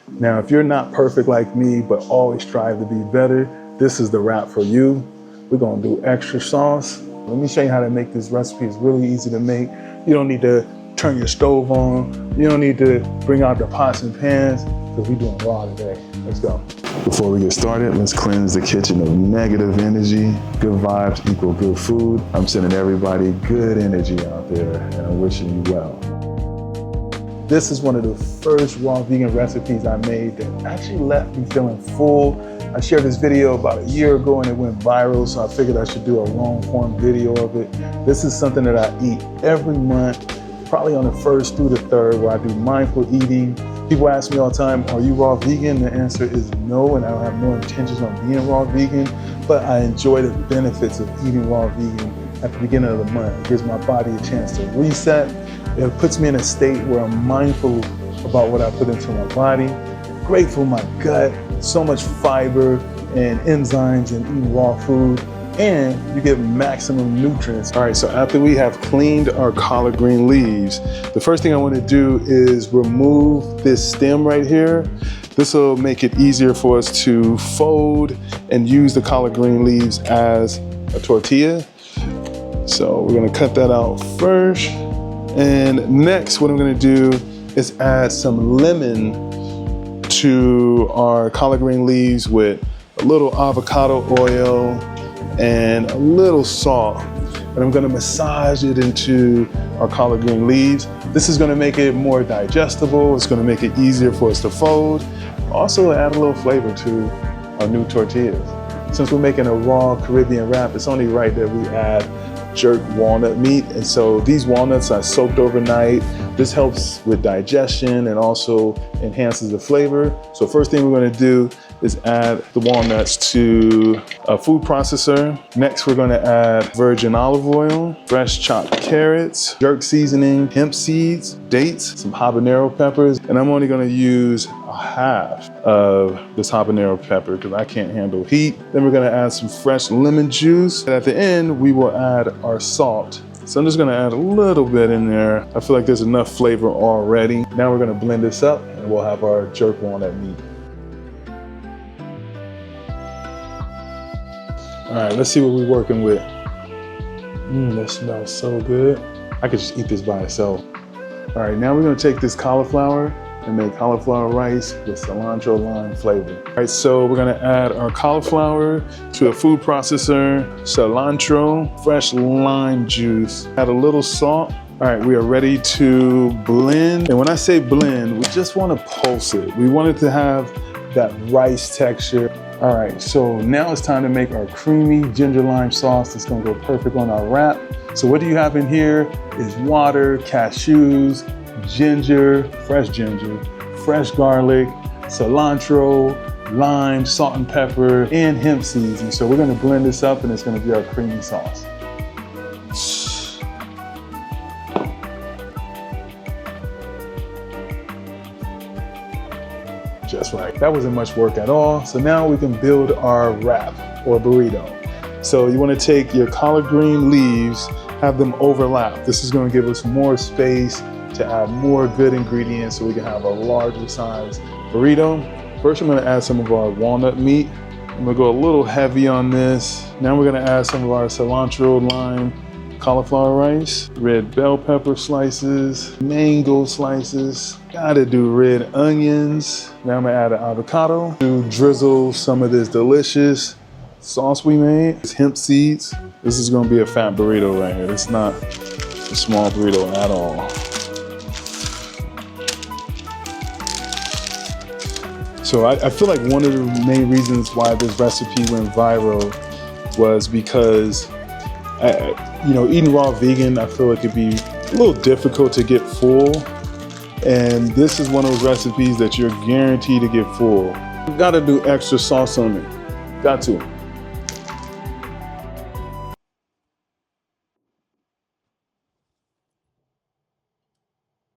Now, if you're not perfect like me, but always strive to be better, this is the wrap for you. We're gonna do extra sauce. Let me show you how to make this recipe. It's really easy to make. You don't need to turn your stove on. You don't need to bring out the pots and pans, because we're doing raw today. Let's go. Before we get started, let's cleanse the kitchen of negative energy. Good vibes equal good food. I'm sending everybody good energy out there, and I'm wishing you well. This is one of the first raw vegan recipes I made that actually left me feeling full. I shared this video about a year ago and it went viral, so I figured I should do a long form video of it. This is something that I eat every month, probably on the 1st through the 3rd, where I do mindful eating. People ask me all the time, are you raw vegan? The answer is no, and I don't have no intentions on being raw vegan, but I enjoy the benefits of eating raw vegan at the beginning of the month. It gives my body a chance to reset. It puts me in a state where I'm mindful about what I put into my body. Great for my gut, so much fiber and enzymes in eating raw food, and you get maximum nutrients. All right, so after we have cleaned our collard green leaves, the first thing I want to do is remove this stem right here. This will make it easier for us to fold and use the collard green leaves as a tortilla. So we're gonna cut that out first. And next, what I'm gonna do is add some lemon to our collard green leaves with a little avocado oil and a little salt. And I'm gonna massage it into our collard green leaves. This is gonna make it more digestible. It's gonna make it easier for us to fold. Also add a little flavor to our new tortillas. Since we're making a raw Caribbean wrap, it's only right that we add jerk walnut meat. And so these walnuts are soaked overnight. This helps with digestion and also enhances the flavor. So first thing we're gonna do is add the walnuts to a food processor. Next, we're gonna add virgin olive oil, fresh chopped carrots, jerk seasoning, hemp seeds, dates, some habanero peppers, and I'm only gonna use a half of this habanero pepper because I can't handle heat. Then we're gonna add some fresh lemon juice. And at the end, we will add our salt. So I'm just gonna add a little bit in there. I feel like there's enough flavor already. Now we're gonna blend this up and we'll have our jerk walnut meat. All right, let's see what we're working with. That smells so good. I could just eat this by itself. All right, now we're gonna take this cauliflower and make cauliflower rice with cilantro lime flavor. All right, so we're gonna add our cauliflower to a food processor, cilantro, fresh lime juice, add a little salt. All right, we are ready to blend. And when I say blend, we just wanna pulse it. We want it to have that rice texture. All right, so now it's time to make our creamy ginger lime sauce that's gonna go perfect on our wrap. So what do you have in here is water, cashews, ginger, fresh garlic, cilantro, lime, salt and pepper, and hemp seeds. And so we're gonna blend this up and it's gonna be our creamy sauce. Just right. That wasn't much work at all. So now we can build our wrap or burrito. So you want to take your collard green leaves, have them overlap. This is going to give us more space to add more good ingredients so we can have a larger size burrito. First, I'm going to add some of our walnut meat. I'm going to go a little heavy on this. Now we're going to add some of our cilantro, lime, cauliflower rice, red bell pepper slices, mango slices. Gotta do red onions. Now I'm gonna add an avocado to drizzle some of this delicious sauce we made. It's hemp seeds. This is gonna be a fat burrito right here. It's not a small burrito at all. So I feel like one of the main reasons why this recipe went viral was because eating raw vegan, I feel like it'd be a little difficult to get full. And this is one of those recipes that you're guaranteed to get full. You gotta do extra sauce on it, got to.